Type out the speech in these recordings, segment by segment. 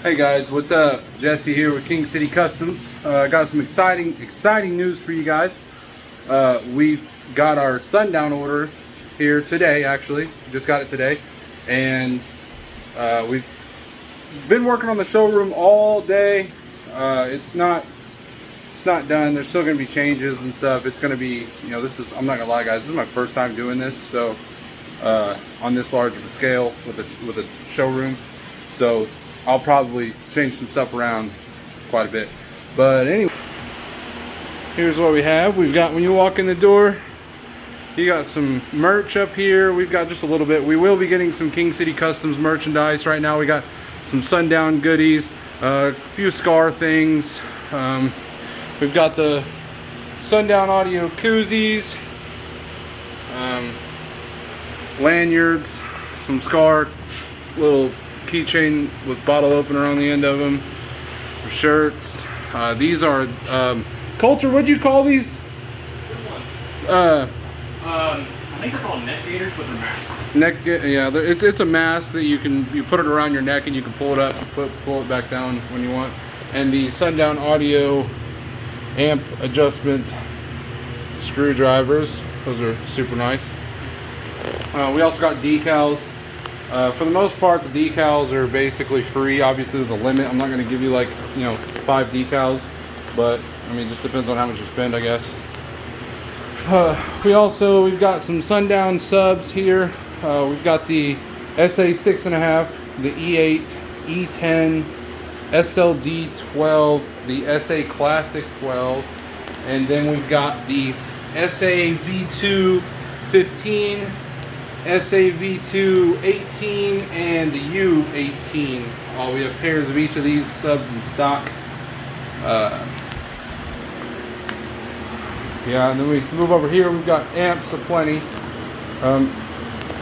Hey guys, what's up? Jesse here with King City Customs. Got some exciting news for you guys. We got our Sundown order here today. Actually, just got it today, and we've been working on the showroom all day. It's not done. There's still going to be changes and stuff. It's going to be, I'm not gonna lie, guys. This is my first time doing this, so on this large of a scale with a showroom. So I'll probably change some stuff around quite a bit. But anyway, here's what we have. We've got, when you walk in the door, you got some merch up here. We've got just a little bit. We will be getting some King City Customs merchandise. Right now we got some Sundown goodies, a few Scar things. We've got the Sundown audio koozies, lanyards, some Scar little keychain with bottle opener on the end of them, some shirts. These are Coulter, what'd you call these? Which one? I think they're called neck gaiters, but they're masks. Yeah, it's a mask that you put it around your neck and you can pull it up, pull it back down when you want. And the Sundown audio amp adjustment screwdrivers. Those are super nice. We also got decals. For the most part, the decals are basically free. Obviously, there's a limit. I'm not going to give you 5 decals, but I mean, it just depends on how much you spend, I guess. We've got some Sundown subs here. We've got the SA 6.5, the E8, E10, SLD 12, the SA Classic 12, and then we've got the SA V2 15, SAV2 18, and the U18. We have pairs of each of these subs in stock. Yeah, and then we move over here. We've got amps aplenty.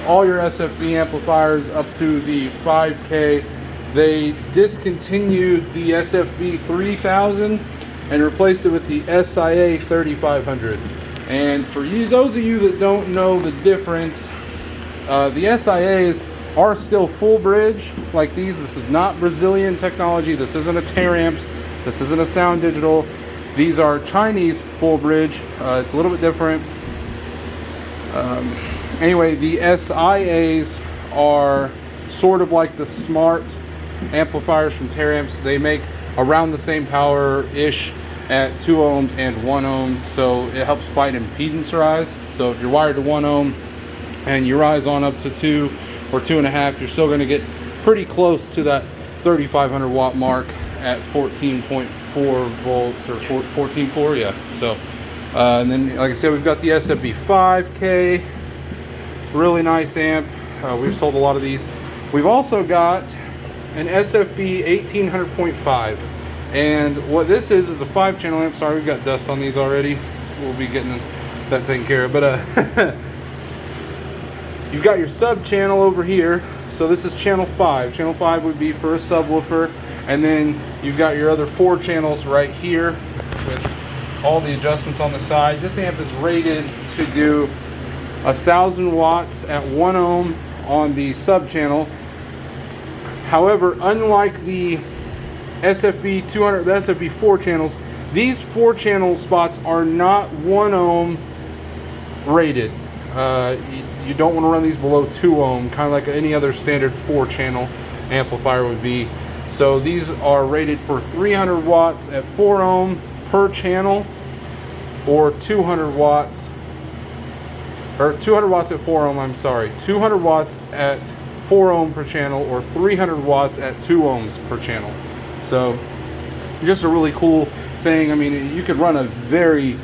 All your SFB amplifiers up to the 5K. They discontinued the SFB 3000 and replaced it with the SIA 3500. And for you, those of you that don't know the difference, the SIAs are still full bridge like these. This is not Brazilian technology. This isn't a Teramps. This isn't a Sound Digital. These are Chinese full bridge. It's a little bit different. Anyway, the SIAs are sort of like the smart amplifiers from Teramps. They make around the same power-ish at 2 ohms and 1 ohm. So it helps fight impedance rise. So if you're wired to 1 ohm, and you rise on up to 2 or 2.5, you're still going to get pretty close to that 3,500 watt mark at 14.4 volts or 14.4, yeah. So, and then, like I said, we've got the SFB 5K, really nice amp. We've sold a lot of these. We've also got an SFB 1800.5, and what this is a 5-channel amp. Sorry, we've got dust on these already. We'll be getting that taken care of, but you've got your sub channel over here. So this is channel 5. Channel 5 would be for a subwoofer. And then you've got your other 4 channels right here with all the adjustments on the side. This amp is rated to do 1,000 watts at 1 ohm on the sub channel. However, unlike the SFB 200, the SFB 4 channels, these 4 channel spots are not 1 ohm rated. You don't want to run these below 2 ohm, kind of like any other standard 4-channel amplifier would be. So these are rated for 300 watts at 4 ohm per channel, or 200 watts at 4 ohm, I'm sorry. 200 watts at 4 ohm per channel, or 300 watts at 2 ohms per channel. So just a really cool thing. I mean, you could run a very,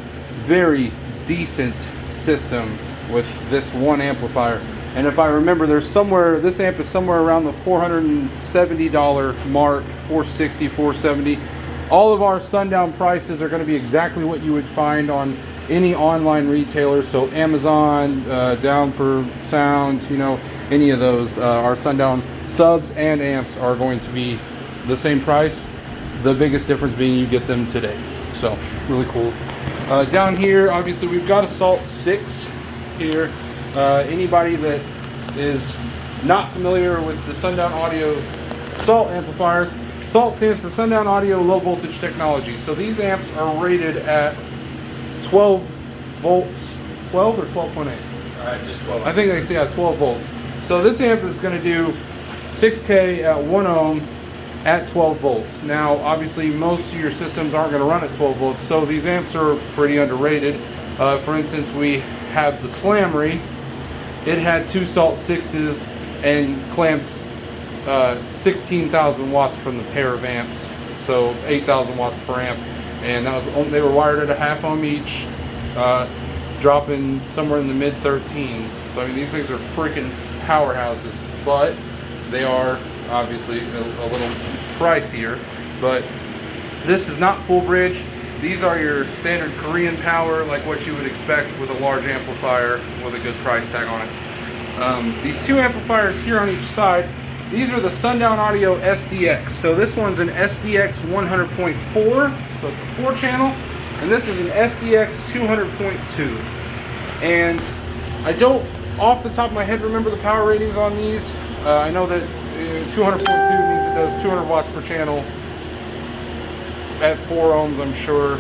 very decent system with this one amplifier. And if I remember, this amp is somewhere around the $470 mark, $460, $470. All of our Sundown prices are going to be exactly what you would find on any online retailer. So Amazon, Down for Sound, any of those. Our Sundown subs and amps are going to be the same price. The biggest difference being you get them today. So really cool. Down here, obviously, we've got Assault 6 here. Anybody that is not familiar with the Sundown Audio Assault amplifiers, SALT stands for Sundown Audio Low Voltage Technology. So these amps are rated at 12 volts, 12 or 12.8? Just 12. I think they say at 12 volts. So this amp is going to do 6K at 1 ohm at 12 volts. Now, obviously, most of your systems aren't going to run at 12 volts, so these amps are pretty underrated. For instance, we have the Slamry. It had 2 SALT 6s and clamped 16,000 watts from the pair of amps, so 8,000 watts per amp, and that was, they were wired at a half ohm each, dropping somewhere in the mid 13s. So I mean, these things are freaking powerhouses, but they are obviously a little pricier. But this is not full bridge. These are your standard Korean power, like what you would expect with a large amplifier with a good price tag on it. These 2 amplifiers here on each side, these are the Sundown Audio SDX. So this one's an SDX 100.4, so it's a 4-channel, and this is an SDX 200.2. And I don't, off the top of my head, remember the power ratings on these. I know that 200.2 means it does 200 watts per channel at 4 ohms, I'm sure.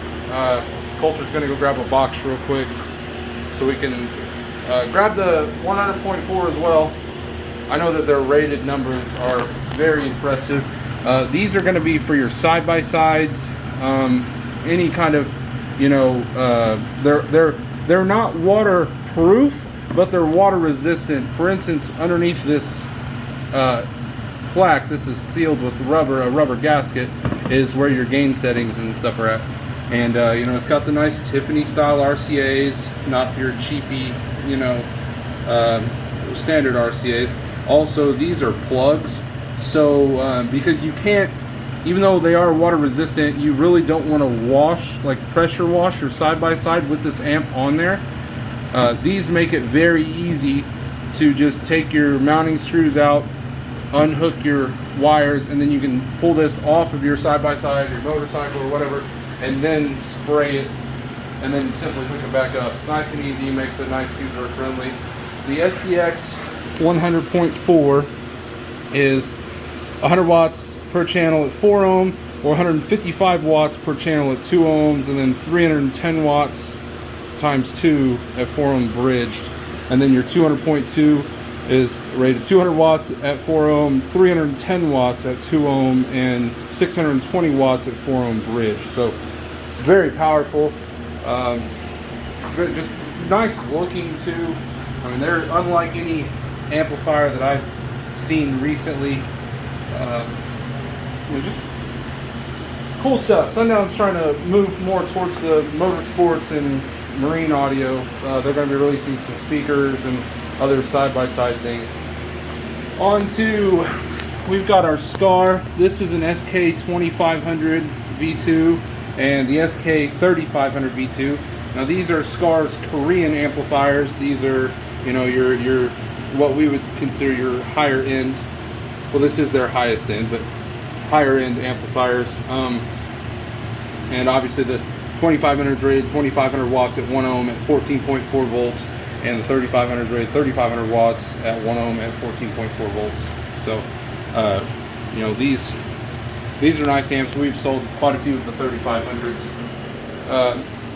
Coulter's gonna go grab a box real quick so we can grab the 100.4 as well. I know that their rated numbers are very impressive. These are gonna be for your side-by-sides, any kind of, you know, they're not waterproof, but they're water resistant. For instance, underneath this plaque, this is sealed with rubber, a rubber gasket, is where your gain settings and stuff are at. And you know, it's got the nice Tiffany style RCAs, not your cheapy, you know, standard RCAs. Also, these are plugs, so because you can't, even though they are water resistant, you really don't want to wash, like pressure wash your side by side with this amp on there. These make it very easy to just take your mounting screws out, unhook your wires, and then you can pull this off of your side-by-side, your motorcycle or whatever, and then spray it, and then simply hook it back up. It's nice and easy, makes it nice user friendly. The SCX 100.4 is 100 watts per channel at 4 ohm, or 155 watts per channel at 2 ohms, and then 310 watts times 2 at 4 ohm bridged. And then your 200.2 is rated 200 watts at 4 ohm, 310 watts at 2 ohm, and 620 watts at 4 ohm bridge. So very powerful, just nice looking too. I mean, they're unlike any amplifier that I've seen recently. You know, just cool stuff. Sundown's trying to move more towards the motorsports and marine audio. They're going to be releasing some speakers and other side-by-side things. On to, we've got our Scar. This is an SK2500 V2 and the SK3500 V2. Now these are Scar's Korean amplifiers. These are, you know, your what we would consider your higher end. Well, this is their highest end, but higher end amplifiers. And obviously the 2500 is rated 2500 watts at 1 ohm at 14.4 volts, and the 3500 is rated 3500 watts at 1 ohm at 14.4 volts. So, you know, these are nice amps. We've sold quite a few of the 3500s.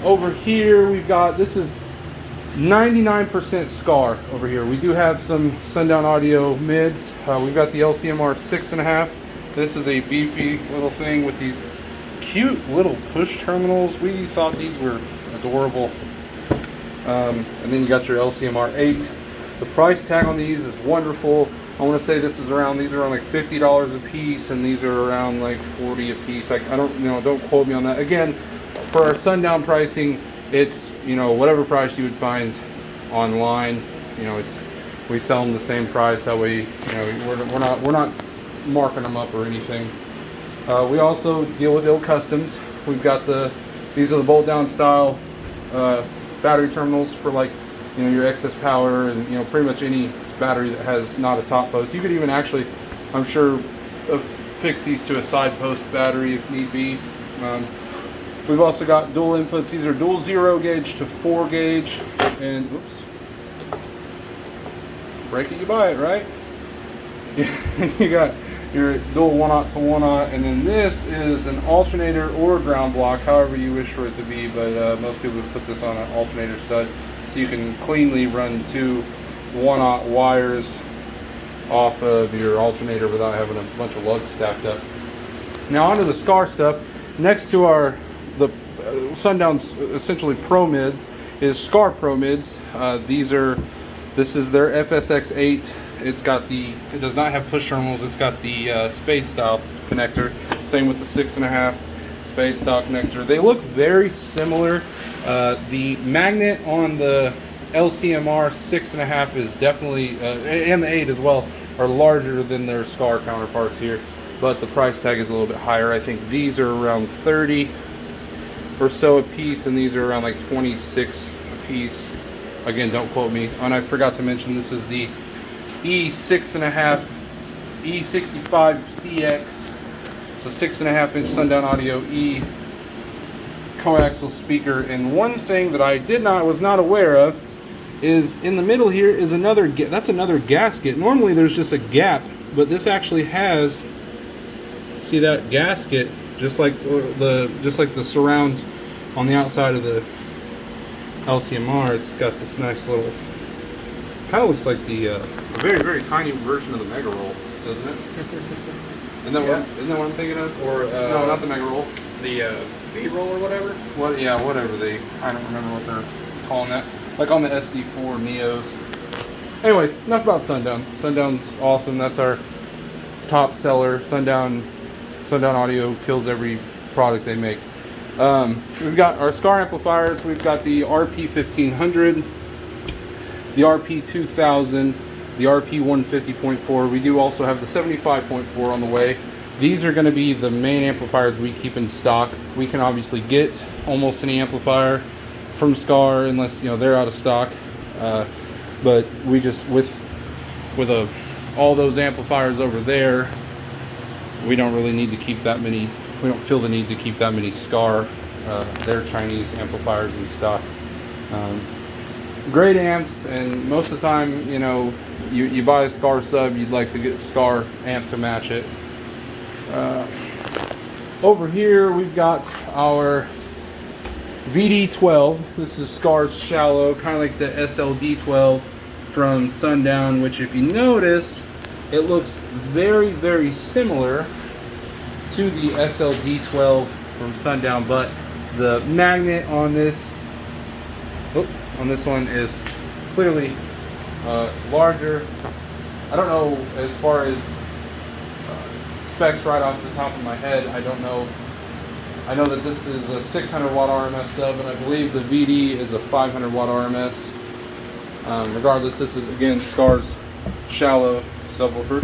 Over here we've got, this is 99% Scar over here. We do have some Sundown Audio mids. We've got the LCMR 6.5. This is a beefy little thing with these cute little push terminals. We thought these were adorable. And then you got your LCMR 8. The price tag on these is wonderful. I want to say this is around, these are around like $50 a piece, and these are around like 40 a piece. I don't, you know, don't quote me on that. Again, for our Sundown pricing, it's, you know, whatever price you would find online. You know, it's, we sell them the same price. That way, you know, we're not marking them up or anything. We also deal with customs. We've got these are the bolt down style battery terminals for, like, you know, your excess power and, you know, pretty much any battery that has not a top post. You could even actually, I'm sure, fix these to a side post battery if need be. We've also got dual inputs. These are dual 0 gauge to 4 gauge, and oops, break it, you buy it, right? You your dual 1/0 to 1/0, and then this is an alternator or ground block, however you wish for it to be, but most people would put this on an alternator stud so you can cleanly run 2 1/0 wires off of your alternator without having a bunch of lugs stacked up. Now onto the SCAR stuff. Next to the Sundown's essentially Pro Mids is SCAR Pro Mids. This is their FSX8. It does not have push terminals. It's got the spade style connector. Same with the 6.5 spade style connector. They look very similar. The magnet on the LCMR 6.5 is definitely, and the 8 as well, are larger than their SCAR counterparts here, but the price tag is a little bit higher. I think these are around 30 or so a piece, and these are around like 26 a piece. Again, don't quote me. And I forgot to mention, this is the E6.5 E65CX. It's a 6.5 inch Sundown Audio E coaxial speaker. And one thing that I was not aware of is in the middle here is that's another gasket. Normally there's just a gap, but this actually has, see that gasket, just like the surround on the outside of the LCMR. It's got this nice little, kind of looks like the very, very tiny version of the Mega Roll, doesn't it? Isn't that what I'm thinking of? Or no, not the Mega Roll. The V-Roll or whatever? What? Yeah, whatever I don't remember what they're calling that. Like on the SD4 Neos. Anyways, enough about Sundown. Sundown's awesome. That's our top seller. Sundown Audio kills every product they make. We've got our SCAR amplifiers. We've got the RP1500, the RP2000, the RP150.4. We do also have the 75.4 on the way. These are going to be the main amplifiers we keep in stock. We can obviously get almost any amplifier from SCAR unless they're out of stock. But we just with all those amplifiers over there, we don't really need to keep that many. We don't feel the need to keep that many SCAR, their Chinese amplifiers in stock. Great amps, and most of the time, you buy a SCAR sub, you'd like to get SCAR amp to match it. Over here, we've got our VD12. This is SCAR's shallow, kind of like the SLD12 from Sundown, which if you notice, it looks very, very similar to the SLD12 from Sundown, but the magnet on this one is clearly larger. I don't know as far as specs right off the top of my head. I don't know. I know that this is a 600 watt RMS sub, and I believe the VD is a 500 watt RMS. Regardless, this is again SCAR's shallow subwoofer.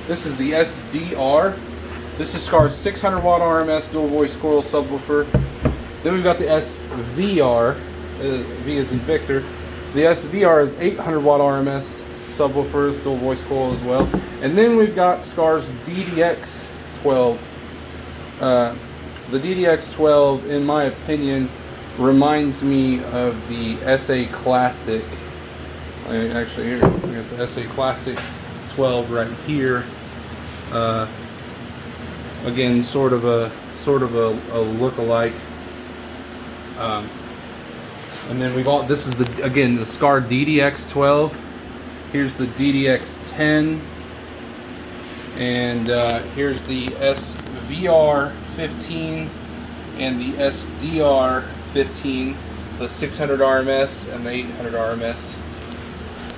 This is the SDR. This is SCAR's 600 watt RMS dual voice coil subwoofer. Then we've got the SVR. V is in Victor. The SVR is 800 watt RMS subwoofers, dual voice coil as well. And then we've got SCAR's DDX12. The DDX12, in my opinion, reminds me of the SA Classic. Actually, here we got the SA Classic 12 right here. Again, sort of a look-alike. And then this is the SCAR DDX12. Here's the DDX10, and here's the SVR15 and the SDR15, the 600 RMS and the 800 RMS.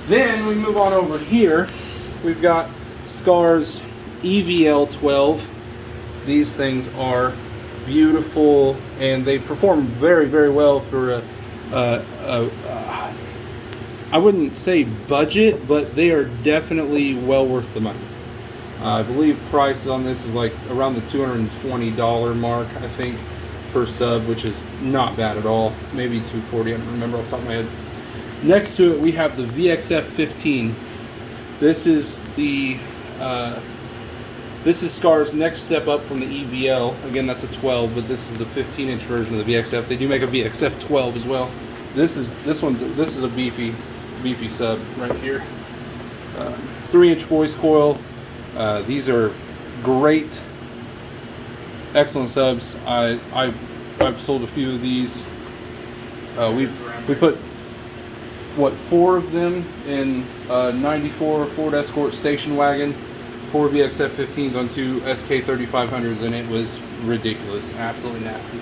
Then we move on over here. We've got SCAR's EVL12. These things are beautiful, and they perform very, very well for I wouldn't say budget, but they are definitely well worth the money. I believe price on this is like around the $220 mark, I think, per sub, which is not bad at all. Maybe $240, I don't remember off the top of my head. Next to it, we have the VXF15. This is SCAR's next step up from the EVL. Again, that's a 12, but this is the 15-inch version of the VXF. They do make a VXF 12 as well. This is a beefy sub right here. 3-inch voice coil. These are great, excellent subs. I've sold a few of these. We put what, 4 of them in a 94 Ford Escort station wagon, 4 VXF-15s on 2 SK3500s, and it was ridiculous, absolutely nasty.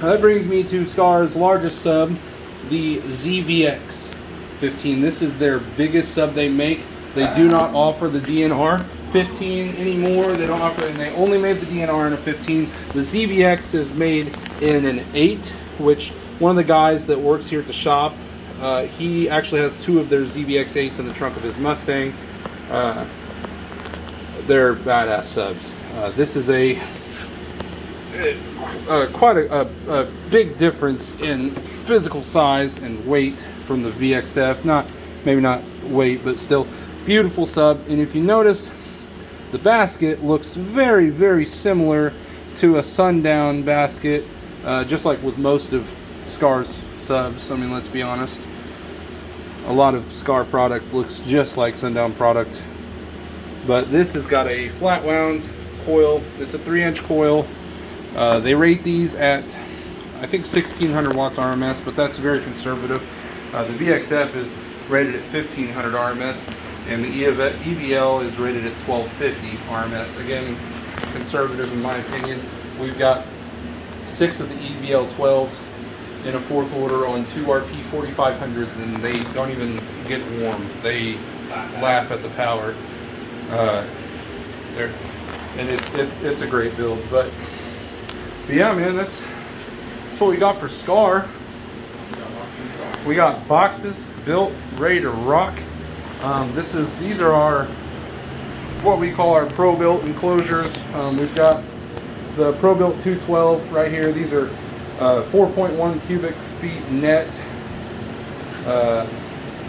That brings me to Scar's largest sub, the ZVX-15. This is their biggest sub they make. They do not offer the DNR-15 anymore. They don't offer, and they only made the DNR in a 15. The ZVX is made in an 8, which one of the guys that works here at the shop, he actually has 2 of their ZVX-8s in the trunk of his Mustang. They're badass subs. This is quite a big difference in physical size and weight from the VXF. Maybe not weight, but still beautiful sub. And if you notice, the basket looks very, very similar to a Sundown basket, just like with most of Scar's subs. I mean, let's be honest, a lot of Scar product looks just like Sundown product, but this has got a flat wound coil. It's a 3-inch coil. They rate these at, I think, 1600 watts RMS, but that's very conservative. The VXF is rated at 1500 RMS, and the EVL is rated at 1250 RMS. Again, conservative in my opinion. We've got 6 of the EVL 12s in a 4th order on 2 RP 4500s, and they don't even get warm. They laugh at the power. It's a great build, but yeah, man, that's what we got for Scar. We got boxes built, ready to rock. These are our, what we call our pro-built enclosures. We've got the pro-built 212 right here. These are 4.1 cubic feet net,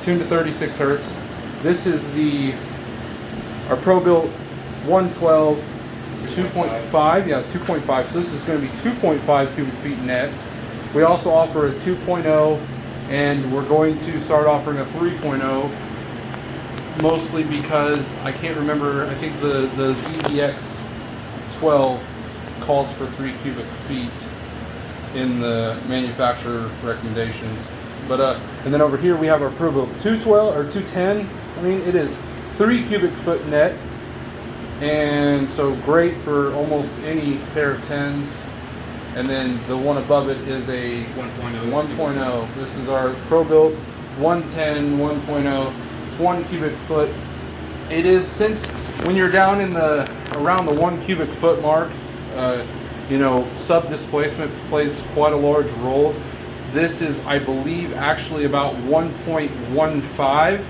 tuned to 36 hertz. This is our pro-built 112 2.5, yeah, 2.5. So this is going to be 2.5 cubic feet net. We also offer a 2.0, and we're going to start offering a 3.0, mostly because I can't remember. I think the ZVX 12 calls for 3 cubic feet in the manufacturer recommendations. But and then over here we have our pro-built 212 or 210. I mean, it is 3 cubic foot net, and so great for almost any pair of 10s. And then the one above it is a 1.0. This is our pro-built 110 1.0. It's 1 cubic foot. It is, since when you're down in around the 1 cubic foot mark, you know, sub displacement plays quite a large role. This is, I believe, actually about 1.15.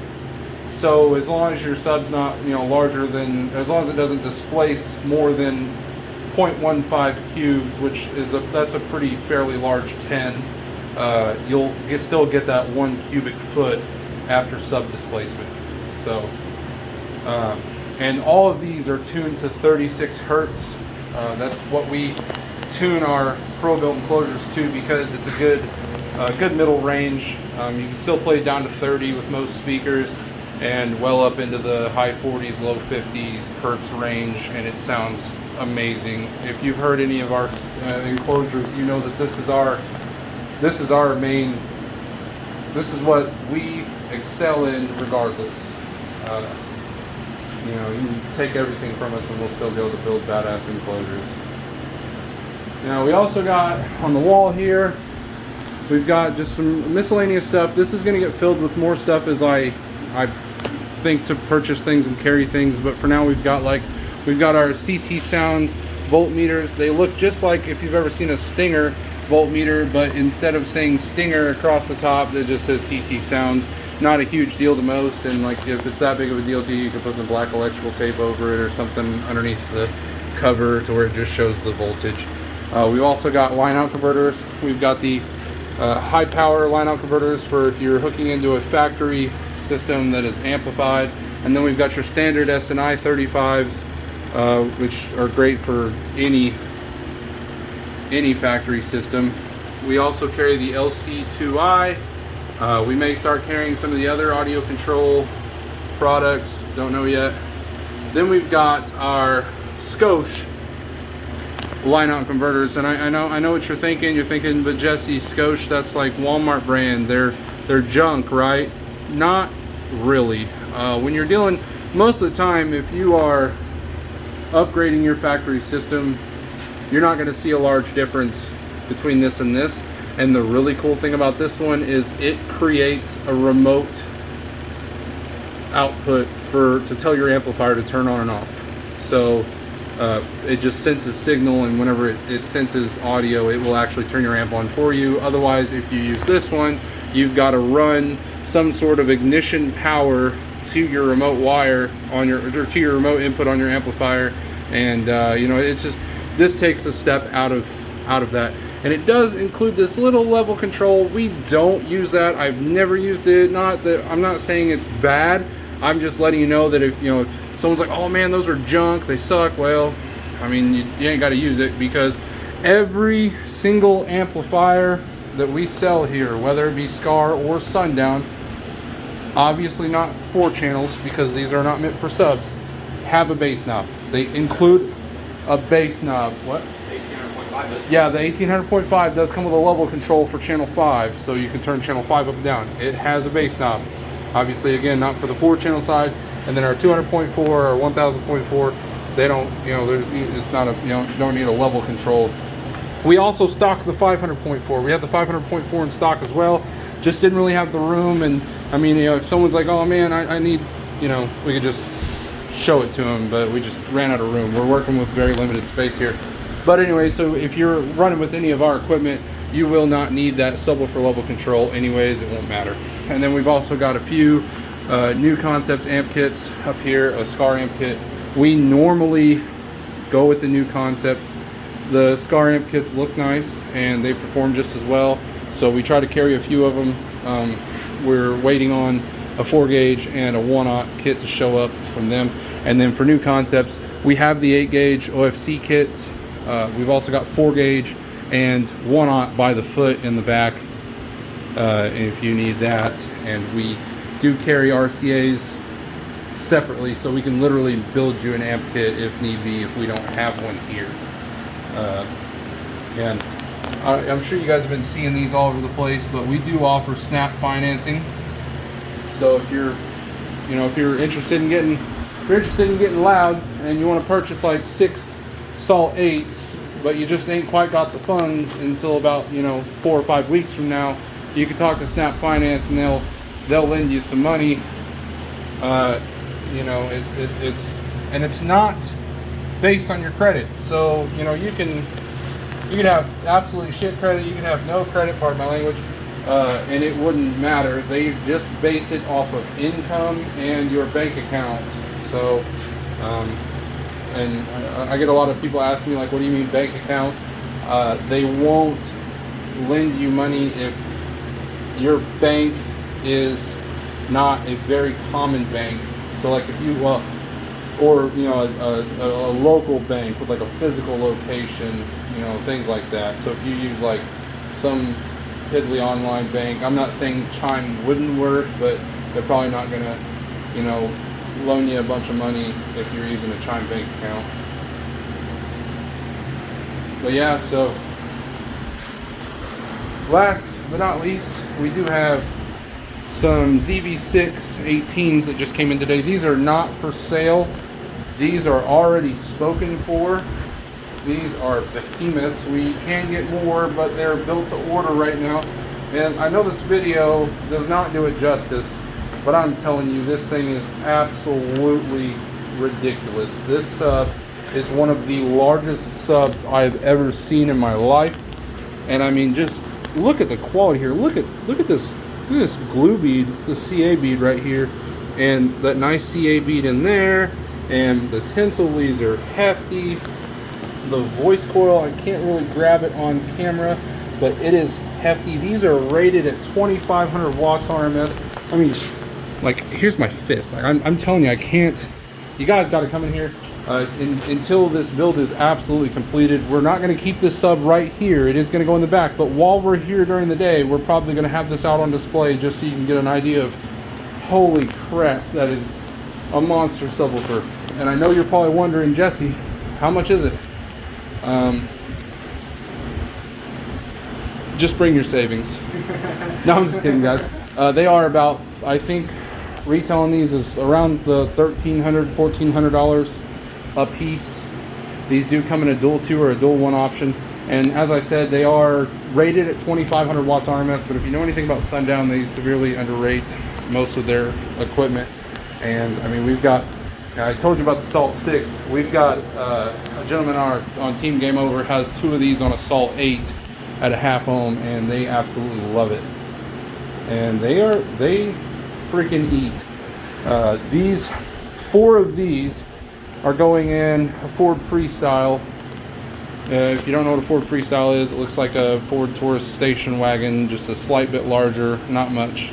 So as long as your sub's not, you know, larger than, as long as it doesn't displace more than 0.15 cubes, which is that's a pretty fairly large 10, you'll still get that 1 cubic foot after sub displacement. So and all of these are tuned to 36 hertz. That's what we tune our pro-built enclosures to, because it's a good middle range. You can still play down to 30 with most speakers, and well up into the high 40s, low 50s hertz range, and it sounds amazing. If you've heard any of our enclosures, you know that this is our main. This is what we excel in, regardless. You know, you can take everything from us, and we'll still be able to build badass enclosures. Now, we also got on the wall here, we've got just some miscellaneous stuff. This is going to get filled with more stuff as I think to purchase things and carry things, but for now we've got our CT Sounds voltmeters. They look just like, if you've ever seen a Stinger voltmeter, but instead of saying Stinger across the top, it just says CT Sounds. Not a huge deal to most, and like if it's that big of a deal to you, you can put some black electrical tape over it or something underneath the cover to where it just shows the voltage. We've also got line out converters. We've got the high power line out converters for if you're hooking into a factory system that is amplified, and then we've got your standard SNI 35s, which are great for any factory system. We also carry the LC2i. We may start carrying some of the other audio control products, don't know yet. Then we've got our Scosche line-out converters, and I know what you're thinking, but Jesse, Scosche, that's like Walmart brand, they're junk, right? Not really. When you're dealing, most of the time, if you are upgrading your factory system, you're not going to see a large difference between this and this. And the really cool thing about this one is it creates a remote output to tell your amplifier to turn on and off. So it just senses signal, and whenever it senses audio, it will actually turn your amp on for you. Otherwise, if you use this one, you've got to run some sort of ignition power to your remote wire or to your remote input on your amplifier, and you know, it's just, this takes a step out of that. And it does include this little level control. We don't use that. I've never used it. Not that I'm not saying it's bad. I'm just letting you know that if, you know, someone's like, oh man, those are junk, they suck. Well, I mean, you ain't got to use it, because every single amplifier that we sell here, whether it be Scar or Sundown, obviously not 4 channels because these are not meant for subs, have a bass knob. They include a bass knob. What? 1800.5 does. Yeah, the 1800.5 does come with a level control for channel 5, so you can turn channel 5 up and down. It has a bass knob. Obviously, again, not for the 4 channel side. And then our 200.4 or 1000.4, they don't, you know, it's not a, you know, don't need a level control. We also stock the 500.4. We have the 500.4 in stock as well. Just didn't really have the room. And I mean, you know, if someone's like, oh man, I need, you know, we could just show it to them, but we just ran out of room. We're working with very limited space here. But anyway, so if you're running with any of our equipment, you will not need that subwoofer level control anyways. It won't matter. And then we've also got a few new concepts amp kits up here, a Scar amp kit. We normally go with the new concepts. The Scar amp kits look nice and they perform just as well, so we try to carry a few of them. We're waiting on a 4 gauge and a 1/0 kit to show up from them. And then for new concepts, we have the 8 gauge OFC kits. We've also got 4 gauge and 1/0 by the foot in the back if you need that. And we do carry RCAs separately, so we can literally build you an amp kit if need be, if we don't have one here. And I'm sure you guys have been seeing these all over the place, but we do offer snap financing. So if you're, you know, if you're interested in getting loud and you want to purchase like 6 Salt 8s, but you just ain't quite got the funds until about, you know, 4 or 5 weeks from now, you can talk to Snap Finance and they'll lend you some money. You know, it's not based on your credit. So, you know, you can have absolutely shit credit, you can have no credit, pardon my language, and it wouldn't matter. They just base it off of income and your bank account. So, and I get a lot of people ask me, like, what do you mean bank account? They won't lend you money if your bank is not a very common bank. So like if you, or you know, a local bank with like a physical location, you know, things like that. So if you use like some piddly online bank, I'm not saying Chime wouldn't work, but they're probably not gonna, you know, loan you a bunch of money if you're using a Chime bank account. But yeah, so last but not least, we do have some ZV6 18s that just came in today. These are not for sale. These are already spoken for. These are Behemoths. We can get more, but they're built to order right now. And I know this video does not do it justice, but I'm telling you, this thing is absolutely ridiculous. This sub is one of the largest subs I've ever seen in my life. And I mean, just look at the quality here. Look at this. Look at this glue bead, the CA bead right here, and that nice CA bead in there, and the tinsel leads are hefty. The voice coil, I can't really grab it on camera, but it is hefty. These are rated at 2,500 watts RMS. I mean, like, here's my fist. Like, I'm telling you, I can't. You guys got to come in here. Until this build is absolutely completed. We're not going to keep this sub right here. It is going to go in the back, but while we're here during the day, we're probably going to have this out on display just so you can get an idea of, holy crap, that is a monster subwoofer. And I know you're probably wondering, Jesse, how much is it? Just bring your savings. No, I'm just kidding, guys. They are about, I think, retailing these is around the $1,300, $1,400 a piece. These do come in a dual 2 or a dual 1 option. And as I said, they are rated at 2,500 watts RMS, but if you know anything about Sundown, they severely underrate most of their equipment. And I mean, we've got, I told you about the Salt 6. We've got a gentleman on Team Game Over has 2 of these on a Salt 8 at a half ohm, and they absolutely love it. And they freaking eat. These 4 of these are going in a Ford Freestyle. If you don't know what a Ford Freestyle is, it looks like a Ford Taurus station wagon, just a slight bit larger, not much.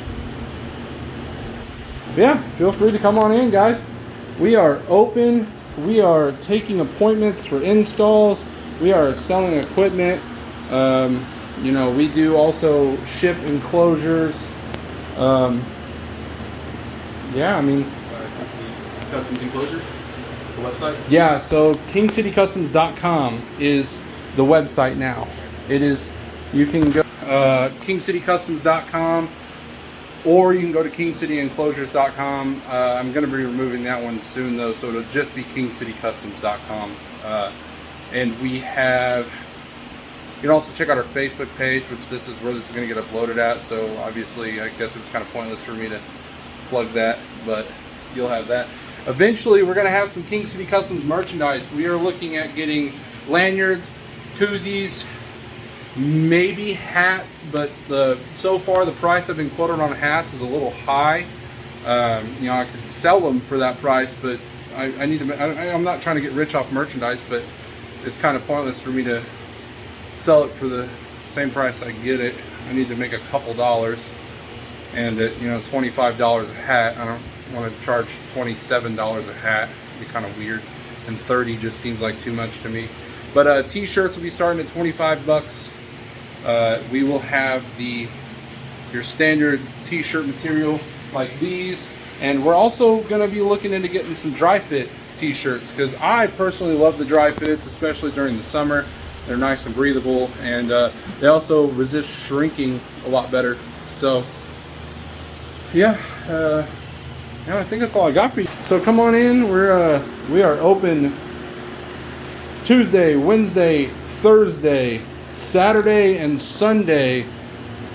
Yeah, feel free to come on in, guys. We are open. We are taking appointments for installs. We are selling equipment. You know, we do also ship enclosures. Yeah, I mean, Custom enclosures, the website? yeah, so kingcitycustoms.com is the website now. It is, you can go kingcitycustoms.com, or you can go to kingcityenclosures.com. I'm going to be removing that one soon though, so it'll just be kingcitycustoms.com. And we have, you can also check out our Facebook page, which this is where this is going to get uploaded at. So obviously, I guess it was kind of pointless for me to plug that, but you'll have that. Eventually, we're going to have some King City Customs merchandise. We are looking at getting lanyards, koozies, maybe hats, but so far the price I've been quoted on hats is a little high. You know, I could sell them for that price, but I need to. I'm not trying to get rich off merchandise, but it's kind of pointless for me to sell it for the same price I get it. I need to make a couple dollars, and at, you know, $25 a hat, I don't want to charge $27 a hat. It'd be kind of weird, and 30 just seems like too much to me. But t-shirts will be starting at 25 bucks. We will have your standard t-shirt material like these, and we're also going to be looking into getting some dry fit t-shirts, because I personally love the dry fits, especially during the summer. They're nice and breathable, and they also resist shrinking a lot better. So yeah, I think that's all I got for you. So come on in. We are open Tuesday, Wednesday, Thursday, Saturday, and Sunday,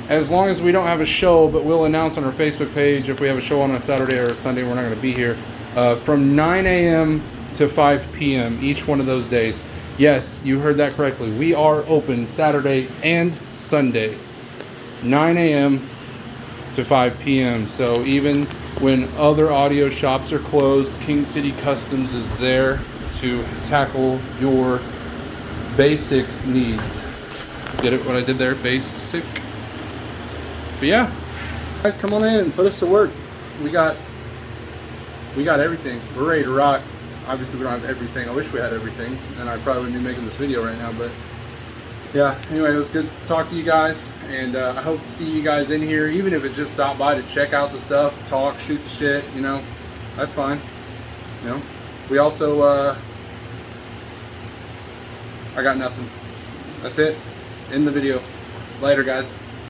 as long as we don't have a show, but we'll announce on our Facebook page if we have a show on a Saturday or a Sunday. We're not going to be here, from 9 a.m. to 5 p.m. each one of those days. Yes, you heard that correctly. We are open Saturday and Sunday, 9 a.m. to 5 p.m. So even when other audio shops are closed, King City Customs is there to tackle your basic needs. Get it what I did there? Basic. But yeah, guys, come on in, put us to work. We got everything. We're ready to rock. Obviously we don't have everything. I wish we had everything, and I probably wouldn't be making this video right now. But yeah, anyway, it was good to talk to you guys, and I hope to see you guys in here, even if it's just stop by to check out the stuff, talk, shoot the shit, you know, that's fine. You know, we also I got nothing. That's it. End the video. Later, guys.